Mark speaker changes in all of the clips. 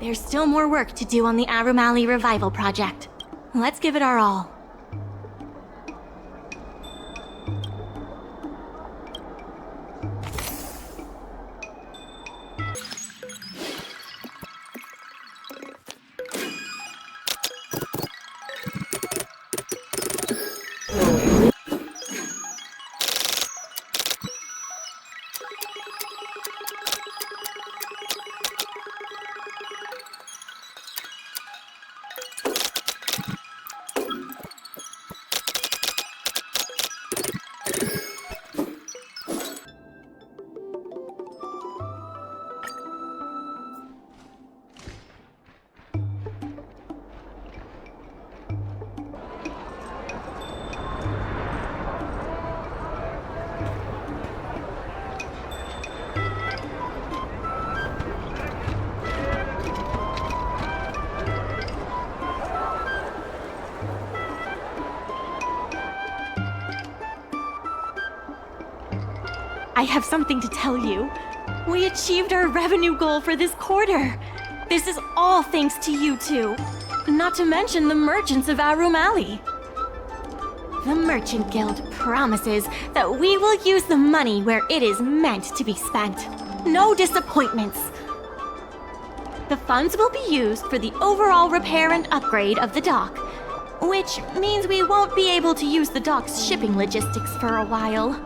Speaker 1: There's still more work to do on the Aurum revival project. Let's give it our all. I have something to tell you. We achieved our revenue goal for this quarter. This is all thanks to you two. Not to mention the merchants of Aurum. The Merchant Guild promises that we will use the money where it is meant to be spent. No disappointments. The funds will be used for the overall repair and upgrade of the dock, which means we won't be able to use the dock's shipping logistics for a while.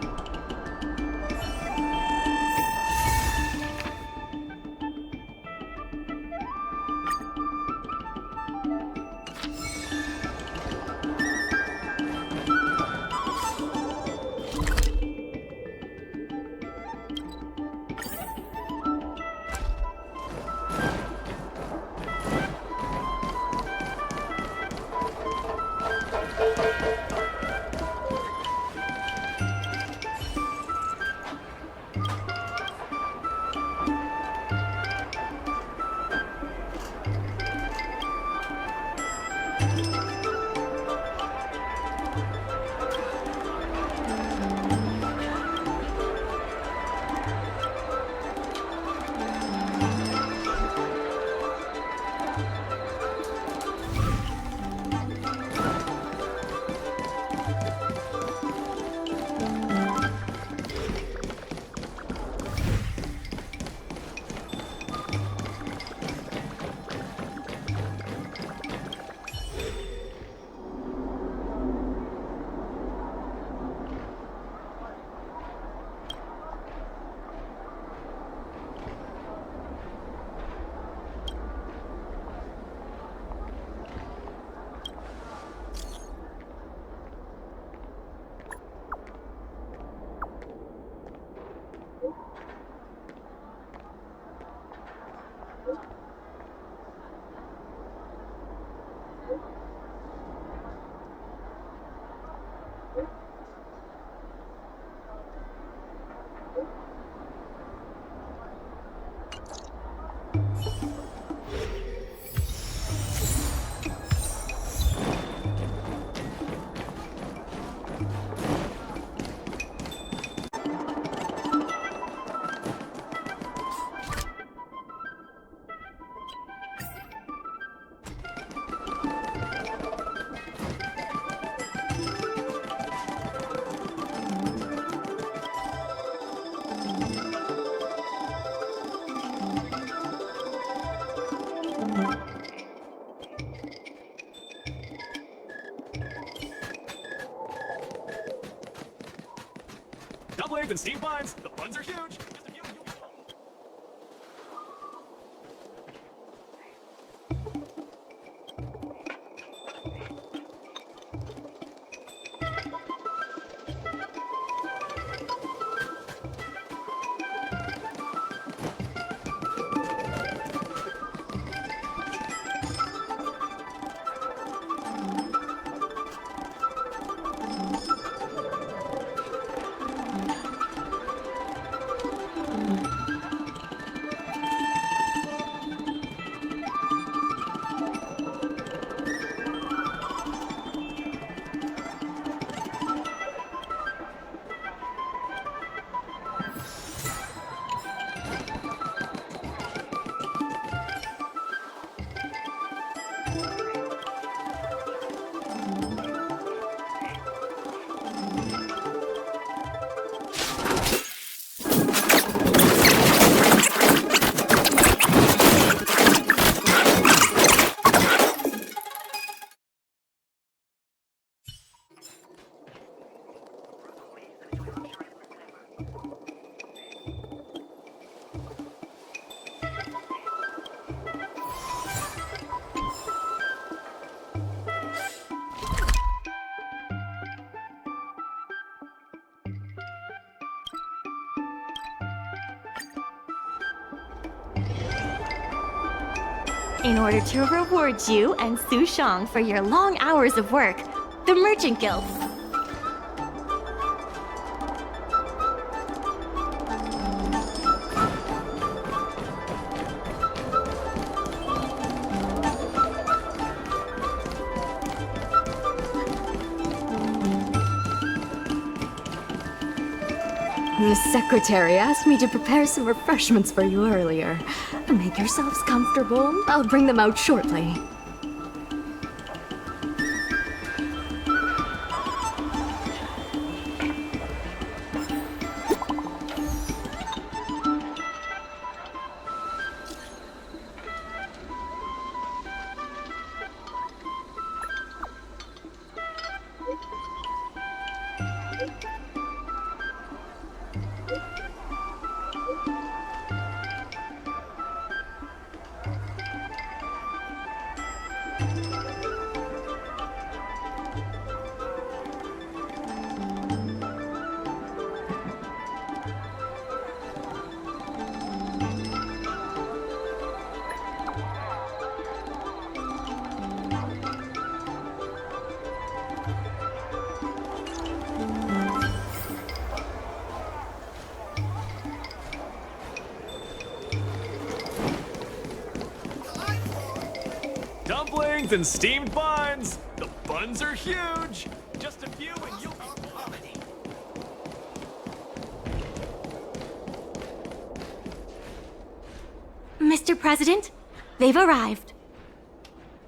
Speaker 2: Doublings and Steve Mines, the funds are huge.
Speaker 1: In order to reward you and Su Shang for your long hours of work, the Merchant Guild.
Speaker 3: The secretary asked me to prepare some refreshments for you earlier. Make yourselves comfortable. I'll bring them out shortly.
Speaker 2: Dumplings and steamed buns! The buns are huge! Just a few and you'll be vomiting.
Speaker 1: Mr. President, they've arrived.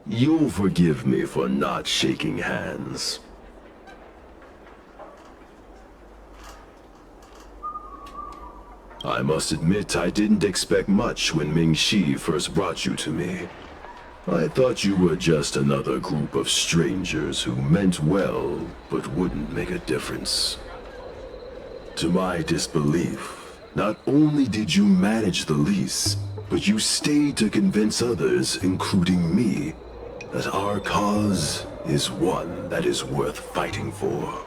Speaker 4: You'll forgive me for not shaking hands. I must admit I didn't expect much when Ming Shi first brought you to me. I thought you were just another group of strangers who meant well, but wouldn't make a difference. To my disbelief, not only did you manage the lease, but you stayed to convince others, including me, that our cause is one that is worth fighting for.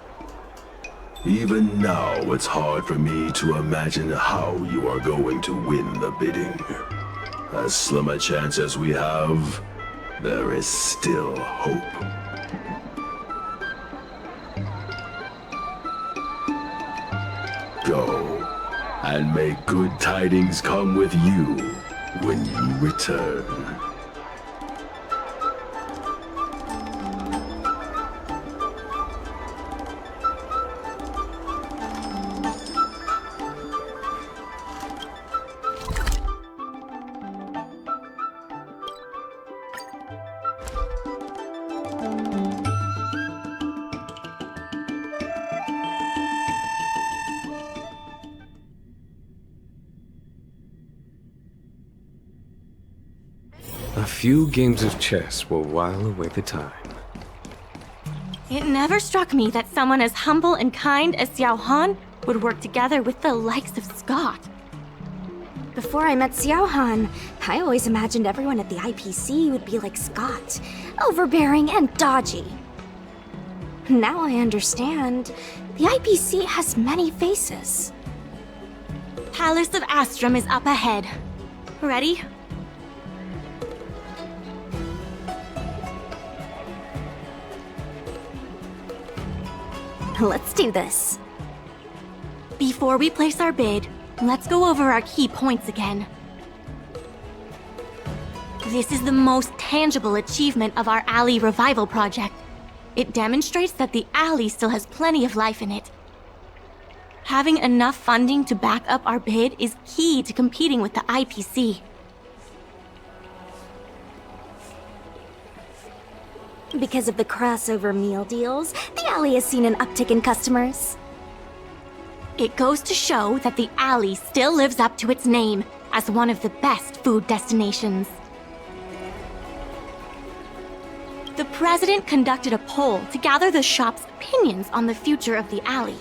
Speaker 4: Even now, it's hard for me to imagine how you are going to win the bidding. As slim a chance as we have, there is still hope. Go, and may good tidings come with you when you return.
Speaker 5: A few games of chess will while away the time.
Speaker 1: It never struck me that someone as humble and kind as Xiao Han would work together with the likes of Scott.
Speaker 3: Before I met Xiao Han, I always imagined everyone at the IPC would be like Scott, overbearing and dodgy. Now I understand. The IPC has many faces.
Speaker 1: Palace of Astrum is up ahead. Ready?
Speaker 3: Let's do this.
Speaker 1: Before we place our bid, let's go over our key points again. This is the most tangible achievement of our alley revival project. It demonstrates that the alley still has plenty of life in it. Having enough funding to back up our bid is key to competing with the IPC.
Speaker 3: Because of the crossover meal deals, the alley has seen an uptick in customers.
Speaker 1: It goes to show that the alley still lives up to its name as one of the best food destinations. The president conducted a poll to gather the shop's opinions on the future of the alley.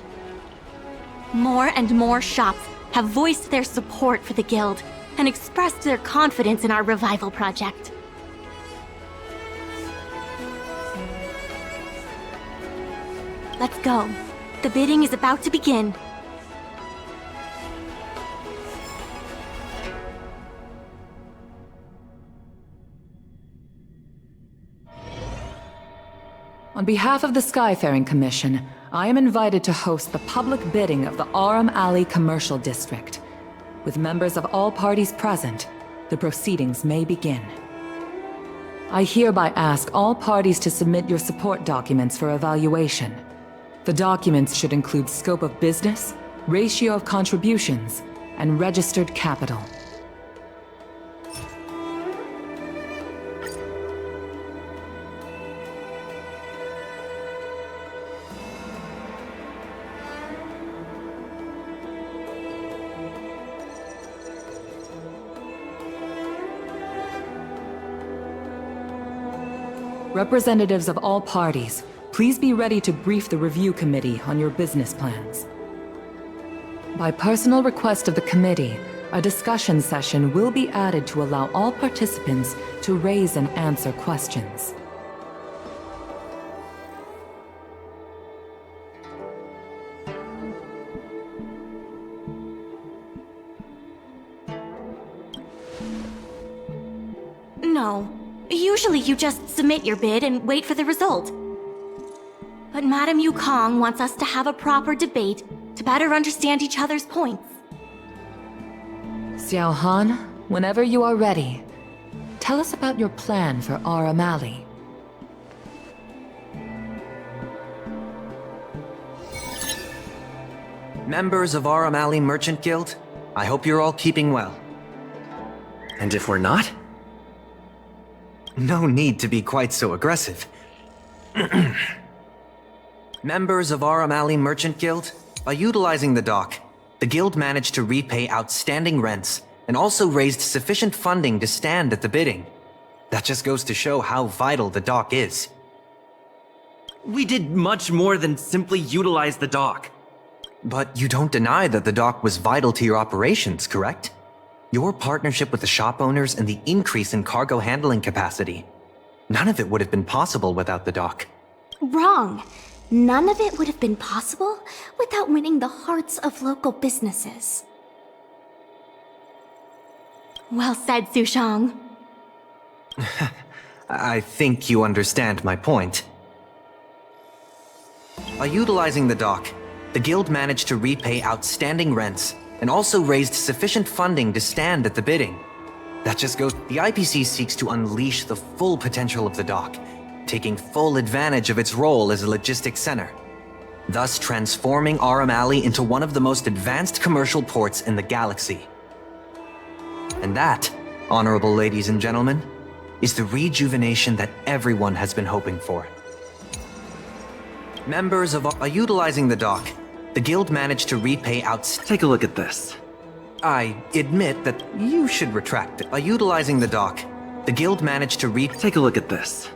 Speaker 1: More and more shops have voiced their support for the guild and expressed their confidence in our revival project. Let's go. The bidding is about to begin.
Speaker 6: On behalf of the Skyfaring Commission, I am invited to host the public bidding of the Aurum Alley Commercial District. With members of all parties present, the proceedings may begin. I hereby ask all parties to submit your support documents for evaluation. The documents should include scope of business, ratio of contributions, and registered capital. Representatives of all parties, please be ready to brief the review committee on your business plans. By personal request of the committee, a discussion session will be added to allow all participants to raise and answer questions.
Speaker 1: No. Usually you just submit your bid and wait for the result. But Madame Yukong wants us to have a proper debate to better understand each other's points.
Speaker 6: Xiao Han, whenever you are ready, tell us about your plan for Aurum Alley.
Speaker 7: Members of Aurum Alley Merchant Guild, I hope you're all keeping well. And if we're not? No need to be quite so aggressive. Members of Aurum Alley Merchant Guild, by utilizing the dock, the guild managed to repay outstanding rents and also raised sufficient funding to stand at the bidding. That just goes to show how vital the dock is.
Speaker 8: We did much more than simply utilize the dock.
Speaker 7: But you don't deny that the dock was vital to your operations, correct? Your partnership with the shop owners and the increase in cargo handling capacity. None of it would have been possible without the dock.
Speaker 3: Wrong. None of it would have been possible without winning the hearts of local businesses.
Speaker 1: Well said, Sushang.
Speaker 7: I think you understand my point. By utilizing the dock, the guild managed to repay outstanding rents and also raised sufficient funding to stand at the bidding. That just goes... The IPC seeks to unleash the full potential of the dock, taking full advantage of its role as a logistics center, thus transforming Aurum Alley into one of the most advanced commercial ports in the galaxy. And that, honorable ladies and gentlemen, is the rejuvenation that everyone has been hoping for. Members of... By utilizing the dock, the guild managed to repay
Speaker 8: Take a look at this.
Speaker 7: I admit that you should retract it. By utilizing the dock, the guild managed to
Speaker 8: Take a look at this.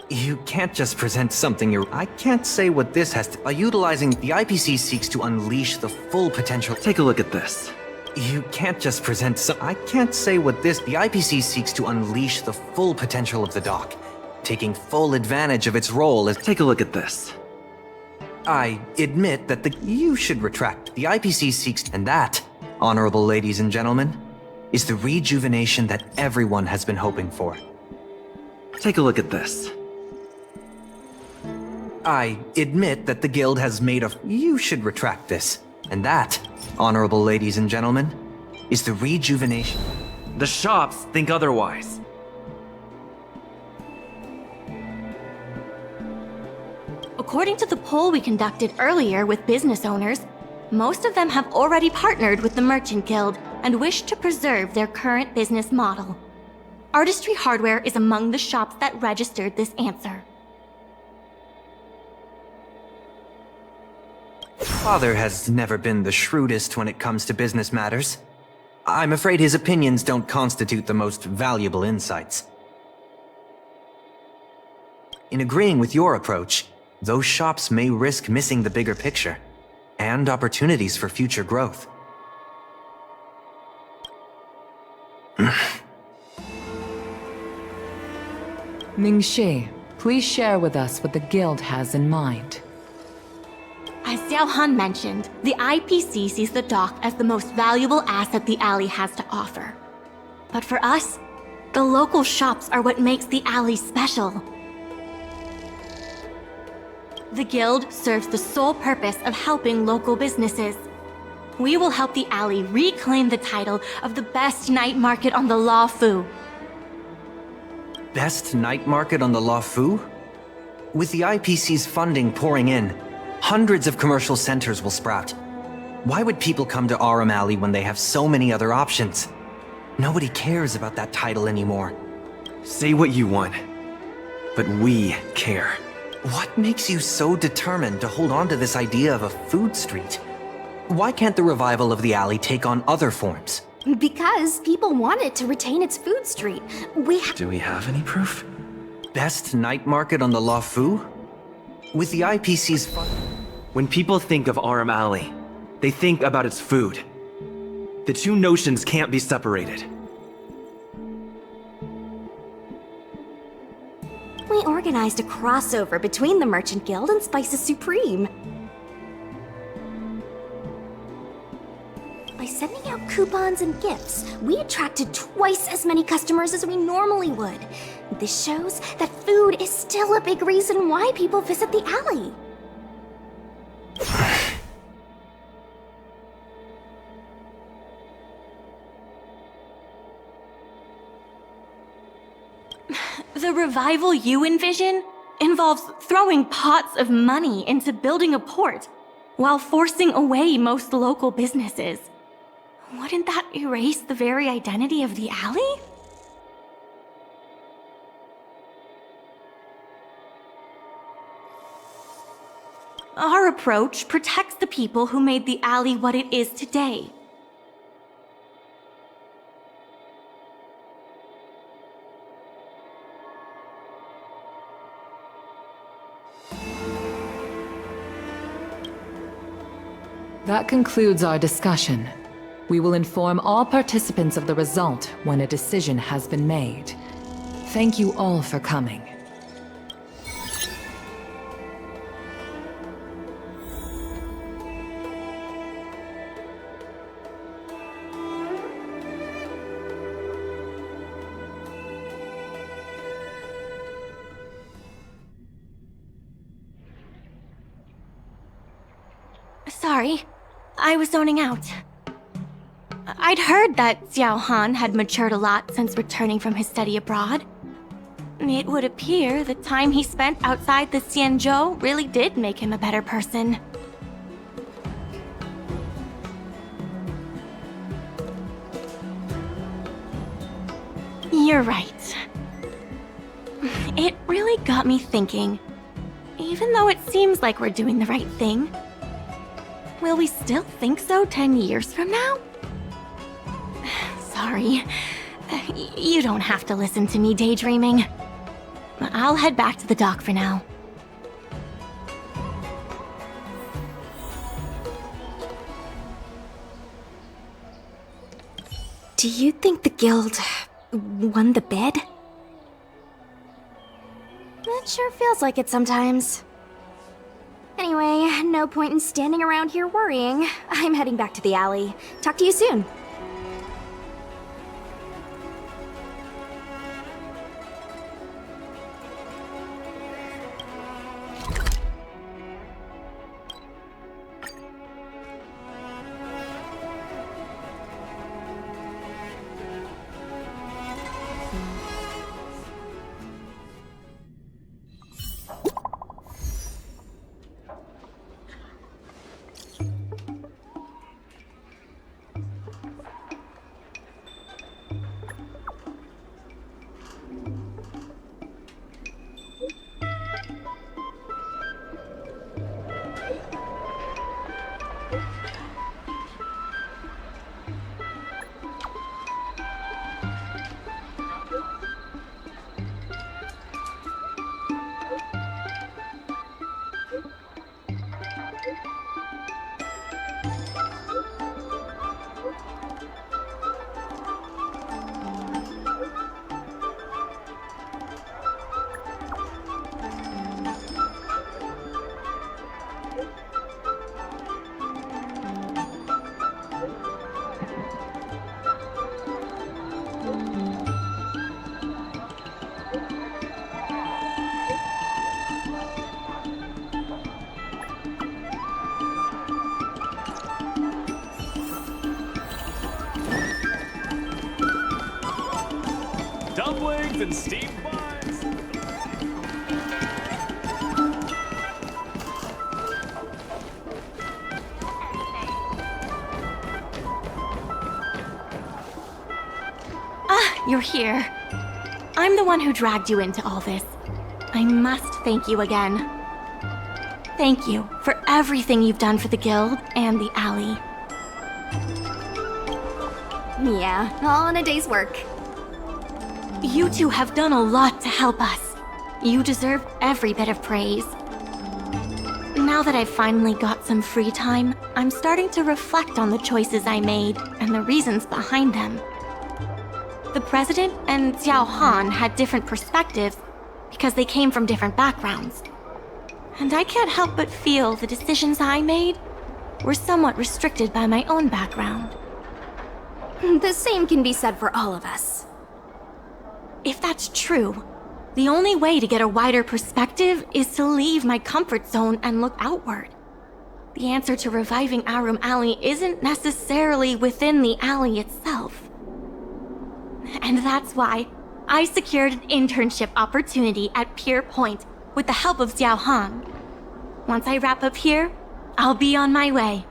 Speaker 7: You can't just present something I can't say what this has to... By utilizing... The IPC seeks to unleash the full potential...
Speaker 8: Take a look at this.
Speaker 7: You can't just present I can't say what this... The IPC seeks to unleash the full potential of the dock, taking full advantage of its role as...
Speaker 8: Take a look at this.
Speaker 7: I admit that you should retract. The IPC seeks... And that, honorable ladies and gentlemen, is the rejuvenation that everyone has been hoping for.
Speaker 8: Take a look at this.
Speaker 7: I admit that the guild has made a... You should retract this. And that, honorable ladies and gentlemen, is the rejuvenation...
Speaker 8: The shops think otherwise.
Speaker 1: According to the poll we conducted earlier with business owners, most of them have already partnered with the Merchant Guild and wish to preserve their current business model. Artistry Hardware is among the shops that registered this answer.
Speaker 7: Father has never been the shrewdest when it comes to business matters. I'm afraid his opinions don't constitute the most valuable insights. In agreeing with your approach, those shops may risk missing the bigger picture and opportunities for future growth.
Speaker 6: Mingxi, please share with us what the guild has in mind.
Speaker 1: As Xiao Han mentioned, the IPC sees the dock as the most valuable asset the alley has to offer. But for us, the local shops are what makes the alley special. The guild serves the sole purpose of helping local businesses. We will help the alley reclaim the title of the best night market on the La Fu.
Speaker 7: Best night market on the La Fu? With the IPC's funding pouring in, hundreds of commercial centers will sprout. Why would people come to Aurum Alley when they have so many other options? Nobody cares about that title anymore.
Speaker 8: Say what you want, but we care.
Speaker 7: What makes you so determined to hold on to this idea of a food street? Why can't the revival of the alley take on other forms?
Speaker 3: Because people want it to retain its food street.
Speaker 8: Do we have any proof?
Speaker 7: Best night market on the La Fu? With the IPC's
Speaker 8: When people think of Aurum Alley, they think about its food. The two notions can't be separated.
Speaker 3: We organized a crossover between the Merchant Guild and Spices Supreme. By sending out coupons and gifts, we attracted twice as many customers as we normally would. This shows that food is still a big reason why people visit the alley.
Speaker 1: The revival you envision involves throwing pots of money into building a port, while forcing away most local businesses. Wouldn't that erase the very identity of the alley? Our approach protects the people who made the alley what it is today.
Speaker 6: That concludes our discussion. We will inform all participants of the result when a decision has been made. Thank you all for coming.
Speaker 1: Sorry, I was zoning out. I'd heard that Xiao Han had matured a lot since returning from his study abroad. It would appear the time he spent outside the Xianzhou really did make him a better person. You're right. It really got me thinking. Even though it seems like we're doing the right thing, will we still think so 10 years from now? Sorry. You don't have to listen to me daydreaming. I'll head back to the dock for now.
Speaker 3: Do you think the guild won the bid? It sure feels like it sometimes. Anyway, no point in standing around here worrying. I'm heading back to the alley. Talk to you soon.
Speaker 2: dumplings and steamed buns.
Speaker 1: You're here. I'm the one who dragged you into all this. I must thank you again. Thank you for everything you've done for the guild and the alley.
Speaker 3: Yeah, all in a day's work.
Speaker 1: You two have done a lot to help us. You deserve every bit of praise. Now that I've finally got some free time, I'm starting to reflect on the choices I made and the reasons behind them. The president and Xiao Han had different perspectives because they came from different backgrounds. And I can't help but feel the decisions I made were somewhat restricted by my own background.
Speaker 3: The same can be said for all of us.
Speaker 1: If that's true, the only way to get a wider perspective is to leave my comfort zone and look outward. The answer to reviving Aurum Alley isn't necessarily within the alley itself. And that's why I secured an internship opportunity at Pier Point with the help of Xiao Han. Once I wrap up here, I'll be on my way.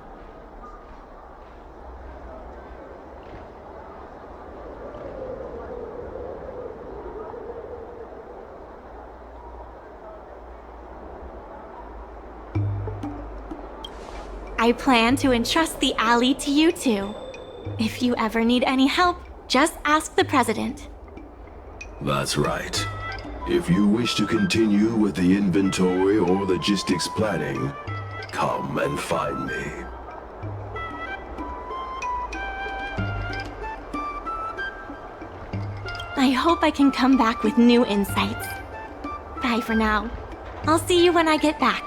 Speaker 1: I plan to entrust the alley to you two. If you ever need any help, just ask the president.
Speaker 4: That's right. If you wish to continue with the inventory or logistics planning, come and find me.
Speaker 1: I hope I can come back with new insights. Bye for now. I'll see you when I get back.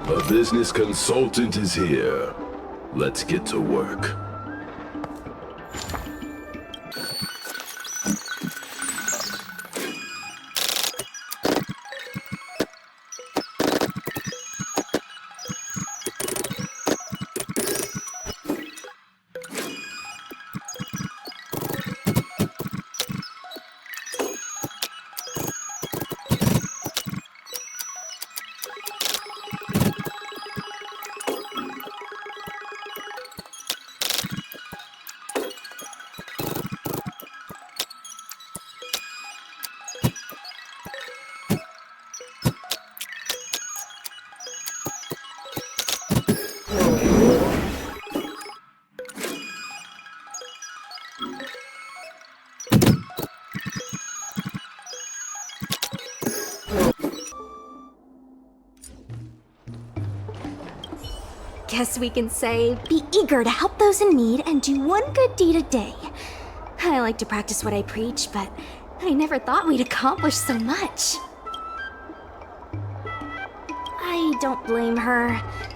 Speaker 4: A business consultant is here. Let's get to work.
Speaker 3: Guess we can say, be eager to help those in need and do one good deed a day. I like to practice what I preach, but I never thought we'd accomplish so much. I don't blame her.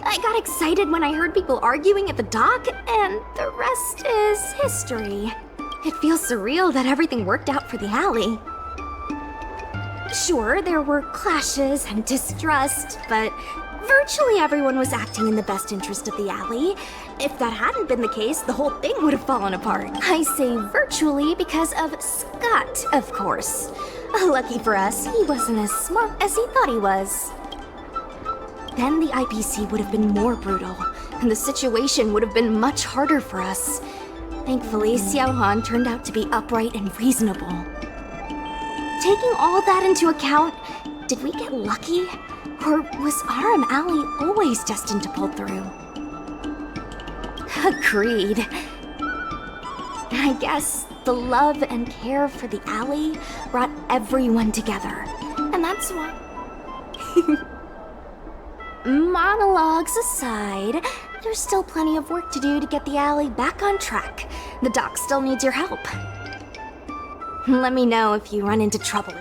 Speaker 3: I got excited when I heard people arguing at the dock, and the rest is history. It feels surreal that everything worked out for the alley. Sure, there were clashes and distrust, but virtually everyone was acting in the best interest of the alley. If that hadn't been the case, the whole thing would have fallen apart. I say virtually because of Scott, of course. Lucky for us, he wasn't as smart as he thought he was. Then the IPC would have been more brutal, and the situation would have been much harder for us. Thankfully, Xiao Han turned out to be upright and reasonable. Taking all that into account, did we get lucky? Or was Aurum Alley always destined to pull through? Agreed. I guess the love and care for the alley brought everyone together. And that's why... Monologues aside, there's still plenty of work to do to get the alley back on track. The dock still needs your help. Let me know if you run into trouble.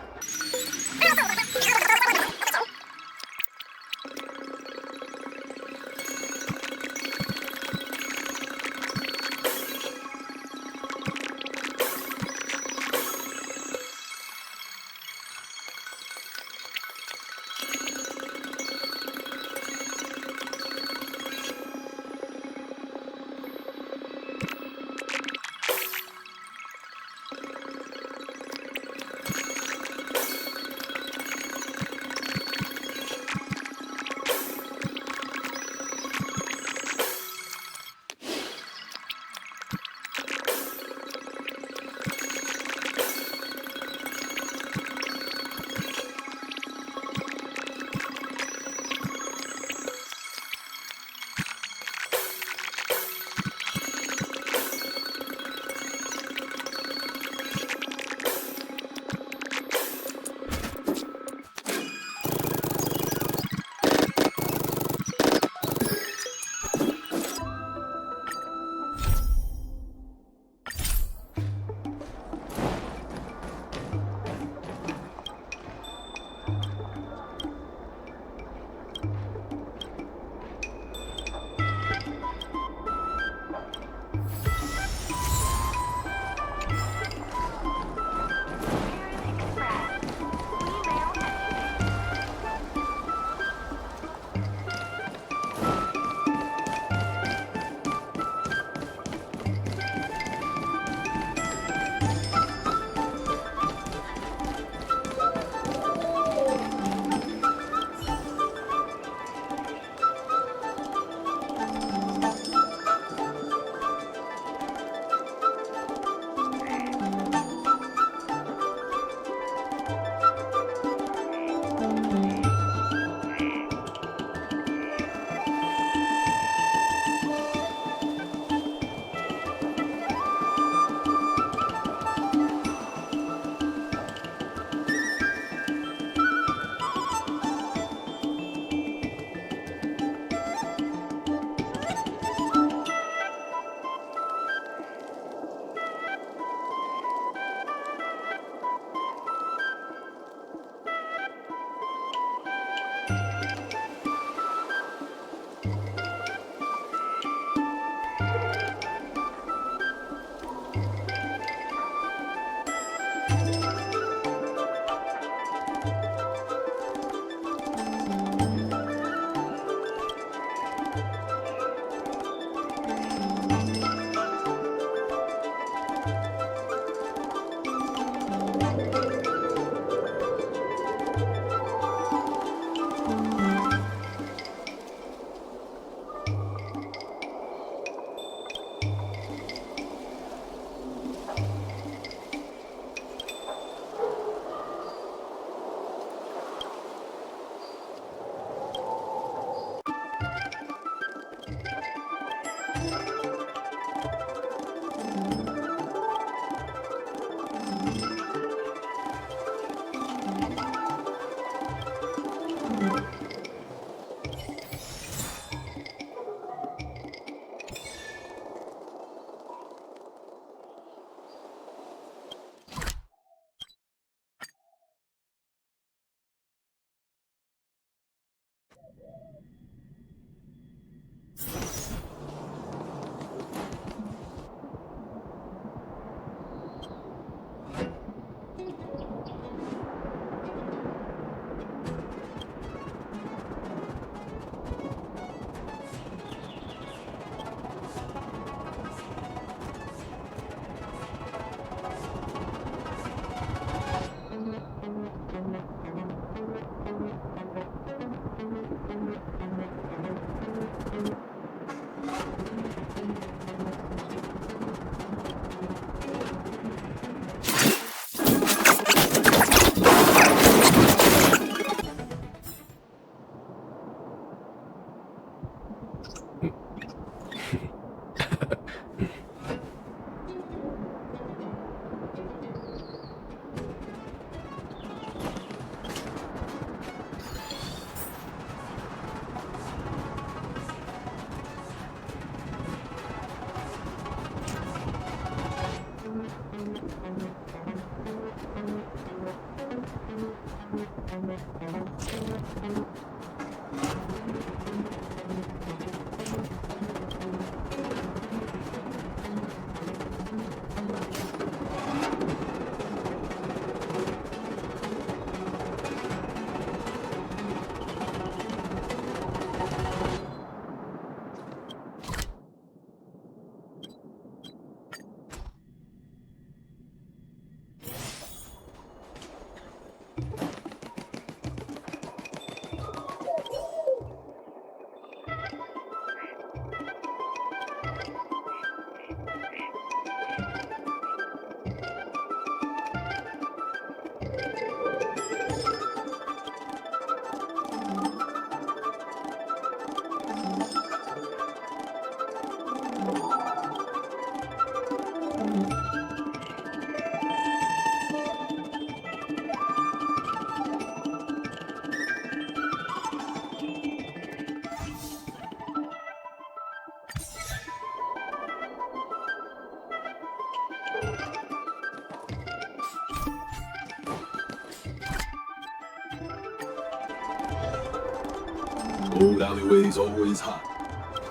Speaker 4: Old alleyways always hot.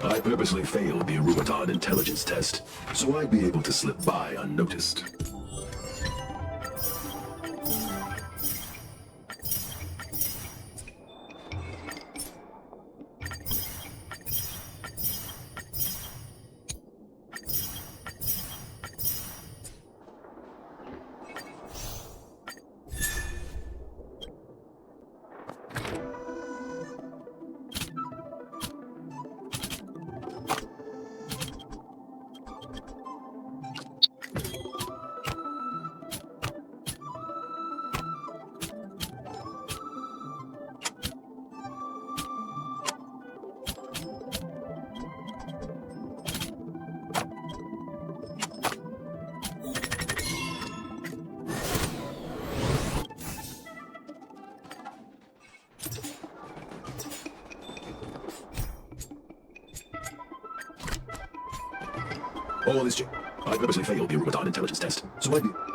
Speaker 4: I purposely failed the Arumaton intelligence test, so I'd be able to slip by unnoticed. All this I purposely failed the Arumaton intelligence test, so I'd be...